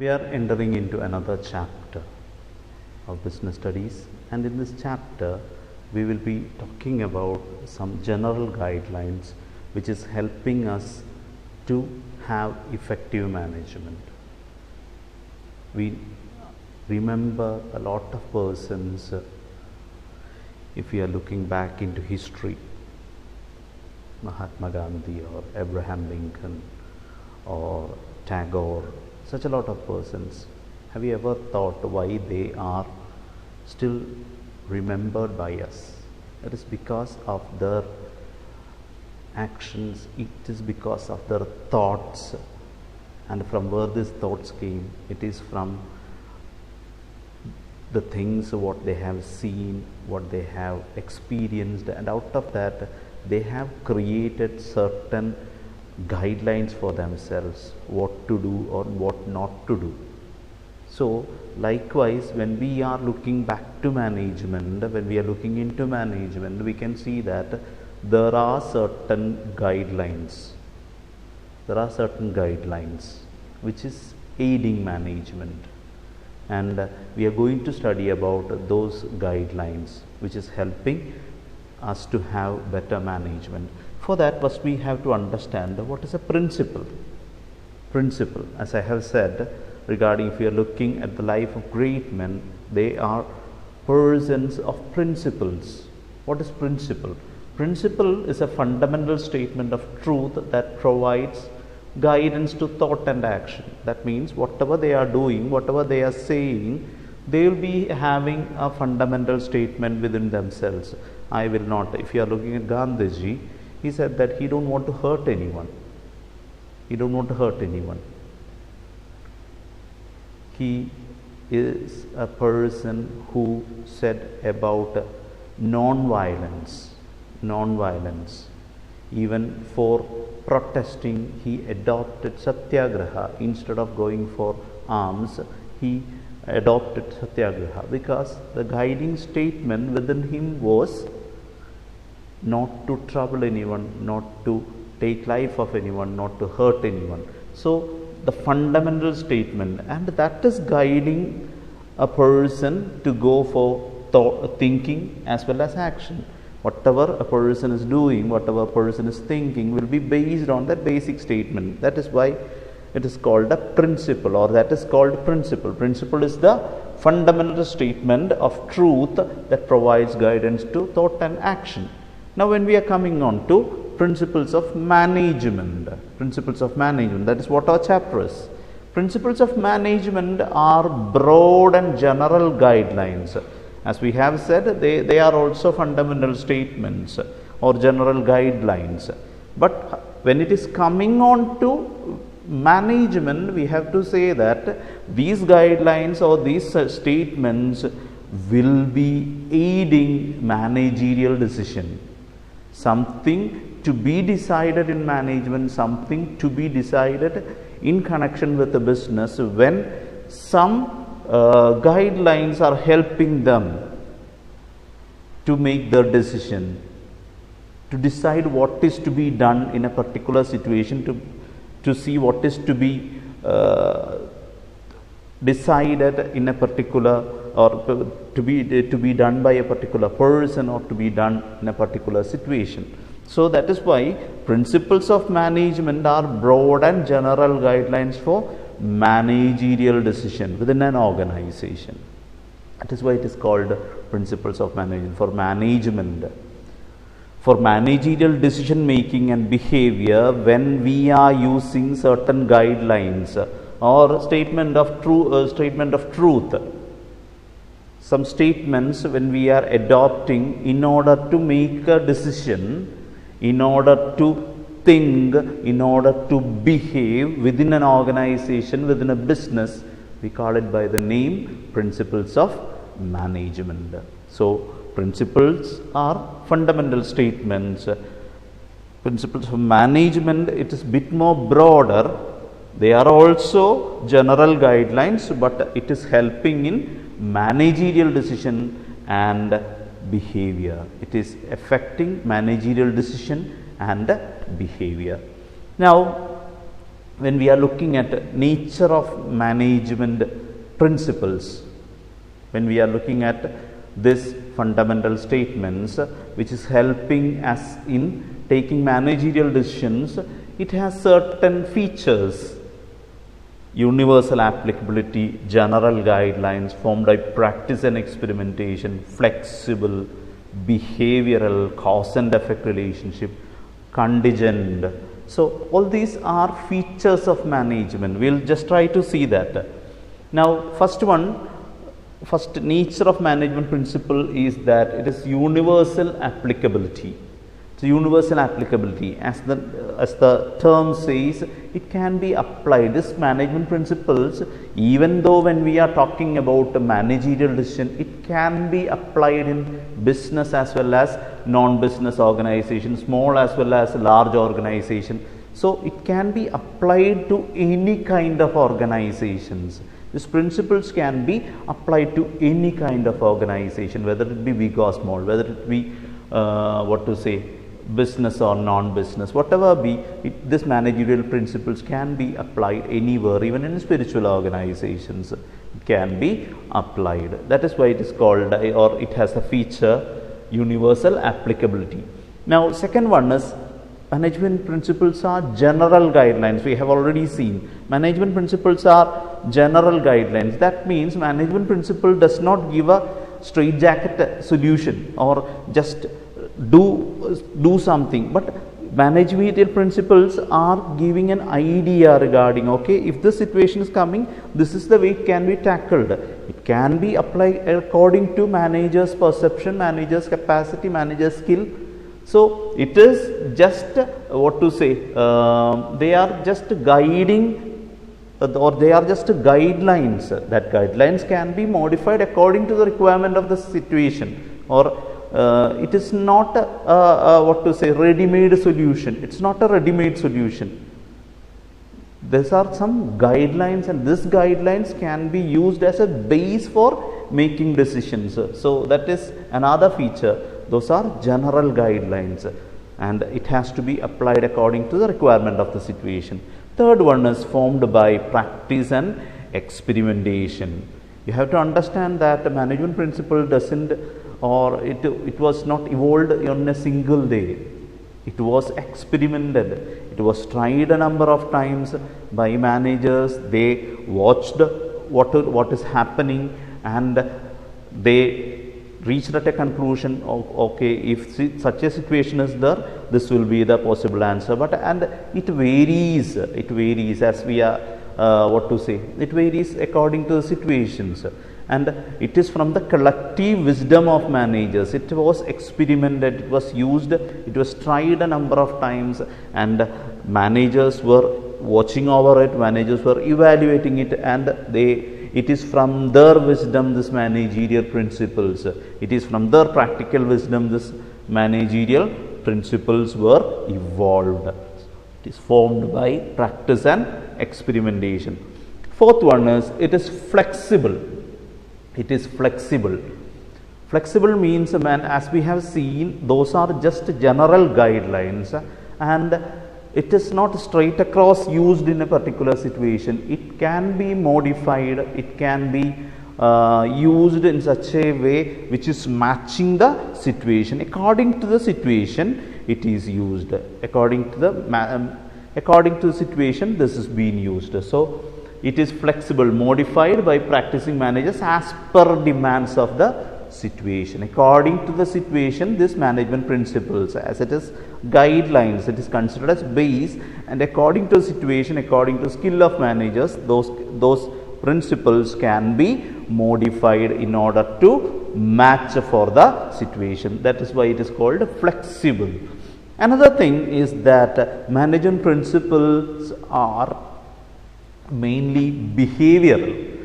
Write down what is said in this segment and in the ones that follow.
We are entering into another chapter of business studies, and in this chapter we will be talking about some general guidelines which is helping us to have effective management. We remember a lot of persons, if we are looking back into history, Mahatma Gandhi or Abraham Lincoln or Tagore, such a lot of persons. Have you ever thought why they are still remembered by us? It is because of their actions, it is because of their thoughts, and from where these thoughts came, it is from the things what they have seen, what they have experienced, and out of that they have created certain guidelines for themselves, what to do or what not to do. So likewise, when we are looking back to management, when we are looking into management, we can see that there are certain guidelines. There are certain guidelines which is aiding management, and we are going to study about those guidelines which is helping us to have better management. For that, first we have to understand what is a principle. Principle, as I have said, regarding if you are looking at the life of great men, they are persons of principles. What is principle? Principle is a fundamental statement of truth that provides guidance to thought and action. That means whatever they are doing, whatever they are saying, they will be having a fundamental statement within themselves. I will not. If you are looking at Gandhiji, he said that he don't want to hurt anyone. He don't want to hurt anyone. He is a person who said about non-violence. Non-violence. Even for protesting, he adopted satyagraha. Instead of going for arms, he adopted satyagraha, because the guiding statement within him was not to trouble anyone, not to take life of anyone, not to hurt anyone. So the fundamental statement, and that is guiding a person to go for thinking as well as action. Whatever a person is doing, whatever a person is thinking will be based on that basic statement. That is why it is called a principle, or that is called principle. Principle is the fundamental statement of truth that provides guidance to thought and action. Now when we are coming on to principles of management, that is what our chapter is. Principles of management are broad and general guidelines. As we have said, they are also fundamental statements or general guidelines. But when it is coming on to management, we have to say that these guidelines or these statements will be aiding managerial decision. Something to be decided in management, something to be decided in connection with the business, when some guidelines are helping them to make their decision, to decide what is to be done in a particular situation, to see what is to be decided in a particular, or to be done by a particular person, or to be done in a particular situation. So that is why principles of management are broad and general guidelines for managerial decision within an organization. That is why it is called principles of management. For management, for managerial decision making and behavior, when we are using certain guidelines or statement of truth, some statements when we are adopting in order to make a decision, in order to think, in order to behave within an organization, within a business, we call it by the name principles of management. So principles are fundamental statements. Principles of management, it is bit more broader. They are also general guidelines, but it is helping in managerial decision and behavior. It is affecting managerial decision and behavior. Now when we are looking at nature of management principles, when we are looking at this fundamental statements which is helping us in taking managerial decisions, it has certain features: universal applicability, general guidelines formed by practice and experimentation, flexible, behavioral, cause and effect relationship, contingent. So all these are features of management. We'll just try to see that. Now first nature of management principle is that it is universal applicability. So universal applicability, as the term says, it can be applied. This management principles, even though when we are talking about a managerial decision, it can be applied in business as well as non-business organization, small as well as large organization. So it can be applied to any kind of organizations. These principles can be applied to any kind of organization, whether it be big or small, whether it be business or non-business, whatever be it, this managerial principles can be applied anywhere, even in spiritual organizations it can be applied. That is why it is called, or it has a feature, universal applicability. Now second one is management principles are general guidelines. We have already seen management principles are general guidelines. That means management principle does not give a straitjacket solution or just do something, but managerial principles are giving an idea regarding, okay, if this situation is coming, this is the way it can be tackled. It can be applied according to manager's perception, manager's capacity, manager's skill. So it is just they are just guiding, or they are just guidelines. That guidelines can be modified according to the requirement of the situation, or it is not ready-made solution. It's not a ready-made solution. These are some guidelines, and these guidelines can be used as a base for making decisions. So that is another feature. Those are general guidelines, and it has to be applied according to the requirement of the situation. Third one is formed by practice and experimentation. You have to understand that the management principle doesn't, or it was not evolved on a single day. It was experimented. It was tried a number of times by managers. They watched what is happening, and they reached at a conclusion of, okay, if such a situation is there, this will be the possible answer. But and it varies as we are it varies according to the situations, and it is from the collective wisdom of managers. It was experimented, it was used, it was tried a number of times, and managers were watching over it, managers were evaluating it, and it is from their wisdom, this managerial principles, it is from their practical wisdom, this managerial principles were evolved. It is formed by practice and experimentation. Fourth one is it is flexible. It is flexible. Flexible means, as we have seen, those are just general guidelines, and it is not straight across used in a particular situation. It can be modified, it can be used in such a way which is matching the situation. According to the situation, it is used. According to the situation, this is being used. So it is flexible, modified by practicing managers as per demands of the situation. According to the situation, this management principles, as it is guidelines, it is considered as base, and according to the situation, according to skill of managers, those principles can be modified in order to match for the situation. That is why it is called flexible. Another thing is that management principles are mainly behavioral.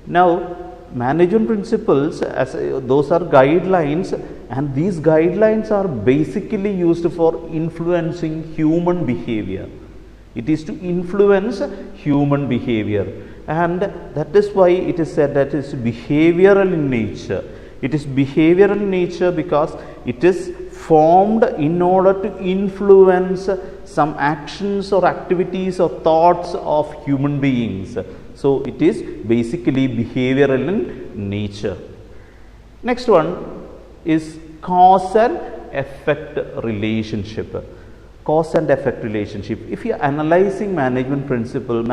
Now, management principles, as those are guidelines, and these guidelines are basically used for influencing human behavior. It is to influence human behavior, and that is why it is said that it is behavioral in nature. It is behavioral in nature because it is formed in order to influence some actions or activities or thoughts of human beings. So it is basically behavioral in nature. Next one is cause and effect relationship. Cause and effect relationship. If you are analyzing management principle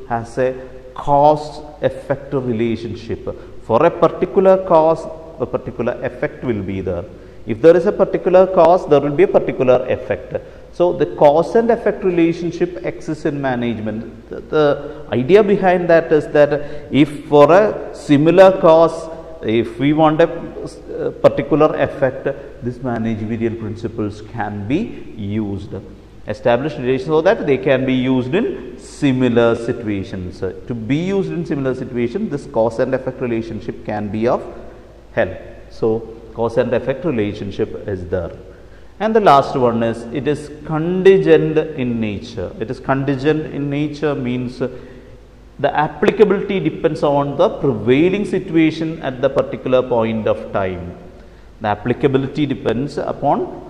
has a cause effect relationship. For a particular cause, a particular effect will be there. If there is a particular cause, there will be a particular effect. So the cause and effect relationship exists in management. The idea behind that is that if for a similar cause, if we want a particular effect, these managerial principles can be used. Establish relations so that they can be used in similar situations. To be used in similar situations, this cause and effect relationship can be of help. So cause and effect relationship is there. And the last one is, it is contingent in nature. It is contingent in nature means the applicability depends on the prevailing situation at the particular point of time. The applicability depends upon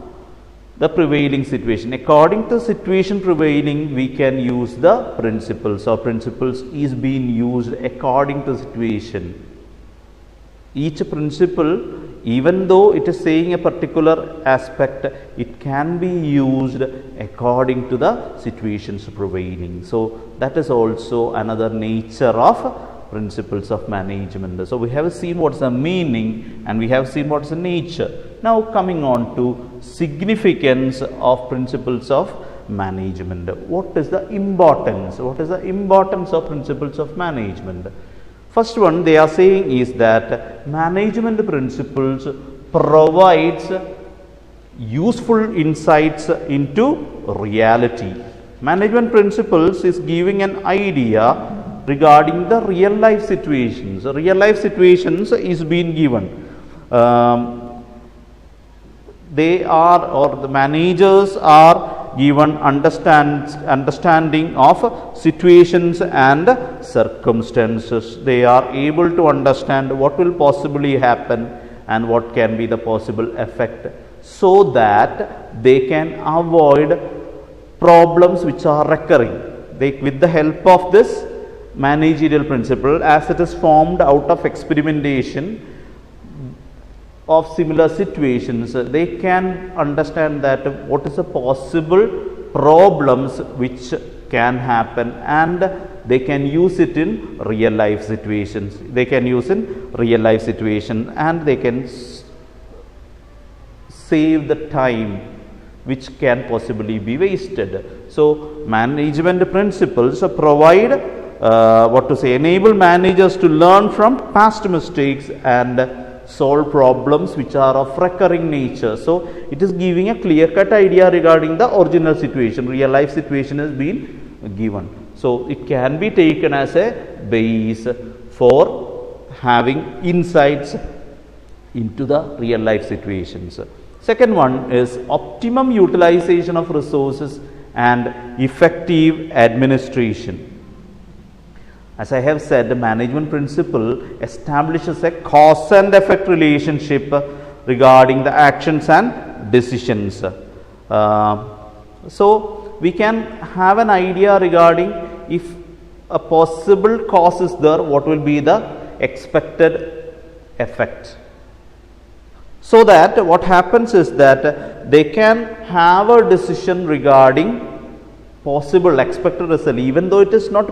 the prevailing situation. According to the situation prevailing, we can use the principles, or principles is being used according to the situation. Each principle, even though it is saying a particular aspect, it can be used according to the situations prevailing. So that is also another nature of principles of management. So we have seen what's the meaning and we have seen what's the nature. Now coming on to significance of principles of management. What is the importance? What is the importance of principles of management? First one they are saying is that management principles provides useful insights into reality. Management principles is giving an idea regarding the real life situations. Real life situations is being given. They are, or the managers are given understanding of situations and circumstances. They are able to understand what will possibly happen and what can be the possible effect, so that they can avoid problems which are recurring. With the help of this managerial principle, as it is formed out of experimentation of similar situations, they can understand that what is the possible problems which can happen, and they can use it in real life situations. They can use in real life situation, and they can save the time which can possibly be wasted. So management principles provide enable managers to learn from past mistakes and solve problems which are of recurring nature. So it is giving a clear-cut idea regarding the original situation. Real life situation has been given. So it can be taken as a base for having insights into the real life situations. Second one is optimum utilization of resources and effective administration. As I have said, the management principle establishes a cause and effect relationship regarding the actions and decisions. So we can have an idea regarding if a possible cause is there, what will be the expected effect. So that what happens is that they can have a decision regarding possible expected result, even though it is not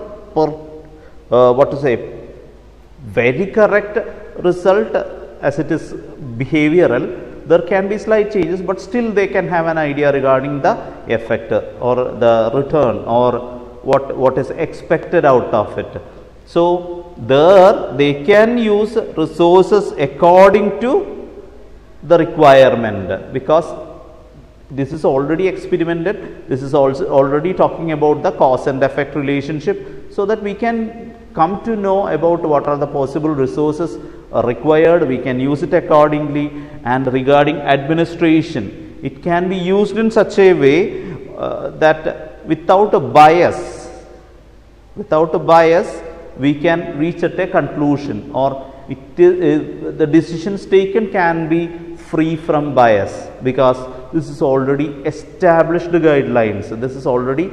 very correct result, as it is behavioral, there can be slight changes, but still they can have an idea regarding the effect or the return or what is expected out of it. So there they can use resources according to the requirement, because this is already experimented. This is also already talking about the cause and effect relationship, so that we can come to know about what are the possible resources required. We can use it accordingly. And regarding administration, it can be used in such a way that without a bias, we can reach at a conclusion, or the decisions taken can be free from bias, because This is already established guidelines. This is already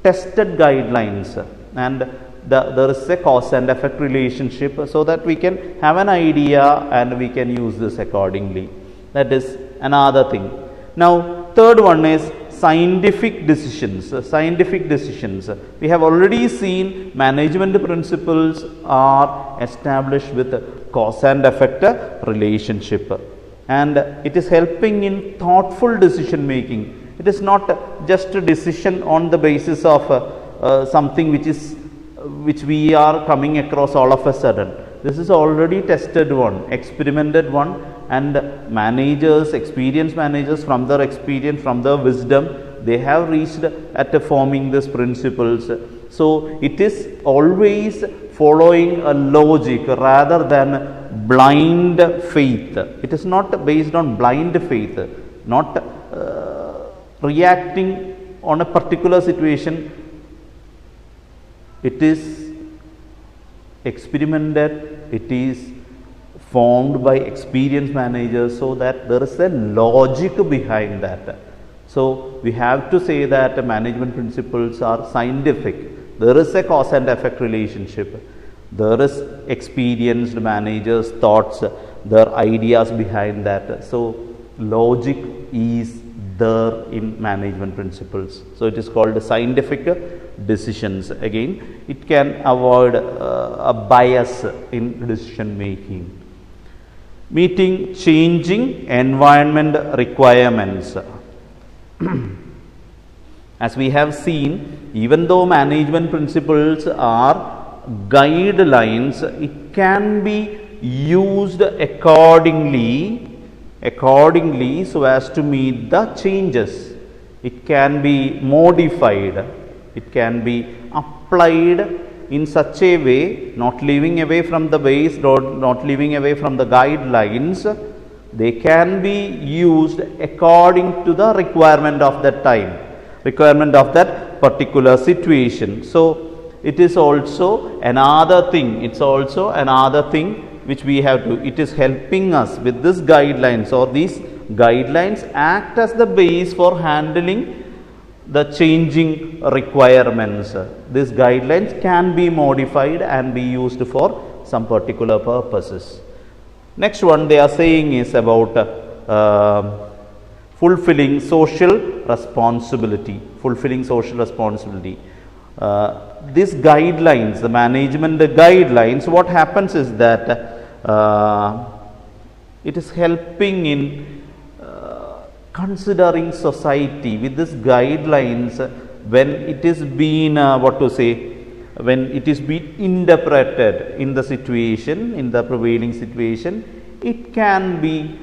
tested guidelines, and there is a cause and effect relationship, so that we can have an idea and we can use this accordingly. That is another thing. Now, third one is scientific decisions. Scientific decisions. We have already seen management principles are established with cause and effect relationship, and it is helping in thoughtful decision making. It is not just a decision on the basis of something which we are coming across all of a sudden. This is already tested one, experimented one, and managers, experienced managers, from their experience, from their wisdom, they have reached at forming these principles. So it is always following a logic rather than blind faith. It is not based on blind faith, not reacting on a particular situation. It is experimented, it is formed by experienced managers, so that there is a logic behind that. So we have to say that management principles are scientific. There is a cause and effect relationship. There is experienced managers' thoughts, their ideas behind that. So logic is there in management principles. So it is called scientific decisions. Again, it can avoid a bias in decision making. Meeting changing environment requirements. As we have seen, even though management principles are guidelines, it can be used accordingly so as to meet the changes. It can be modified, it can be applied in such a way, not leaving away from the base, not leaving away from the guidelines. They can be used according to the requirement of that time, requirement of that particular situation. So it is also another thing, which we have to, it is helping us with this guidelines, or these guidelines act as the base for handling the changing requirements. These guidelines can be modified and be used for some particular purposes. Next one they are saying is about fulfilling social responsibility. Fulfilling social responsibility. These guidelines, the management guidelines, what happens is that it is helping in considering society with these guidelines when it is being when it is being interpreted in the situation, in the prevailing situation. It can be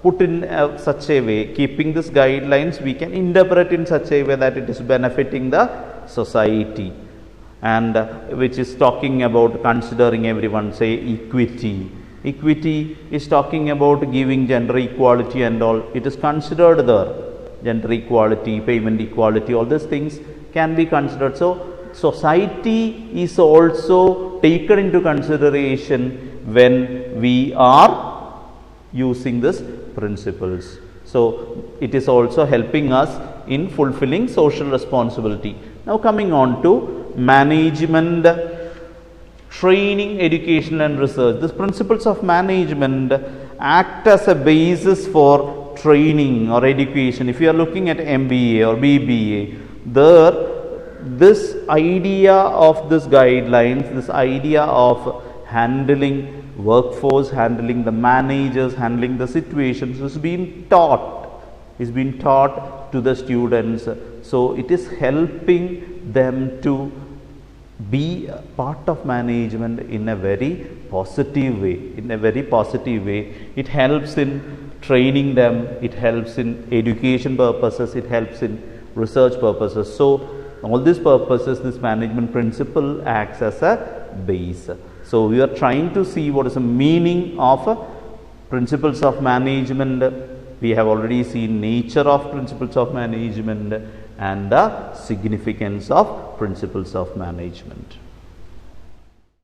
put in such a way, keeping these guidelines, we can interpret in such a way that it is benefiting the society, and which is talking about considering everyone, say equity. Equity is talking about giving gender equality and all. It is considered there. Gender equality, payment equality, all these things can be considered. So society is also taken into consideration when we are using these principles. So it is also helping us in fulfilling social responsibility. Now coming on to management, training, education and research. These principles of management act as a basis for training or education. If you are looking at MBA or BBA, this idea of this guidelines, this idea of handling workforce, handling the managers, handling the situations is being taught to the students. So it is helping them to be part of management in a very positive way. It helps in training them, it helps in education purposes, it helps in research purposes. So all these purposes, this management principle acts as a base. So we are trying to see what is the meaning of principles of management. We have already seen nature of principles of management and the significance of principles of management.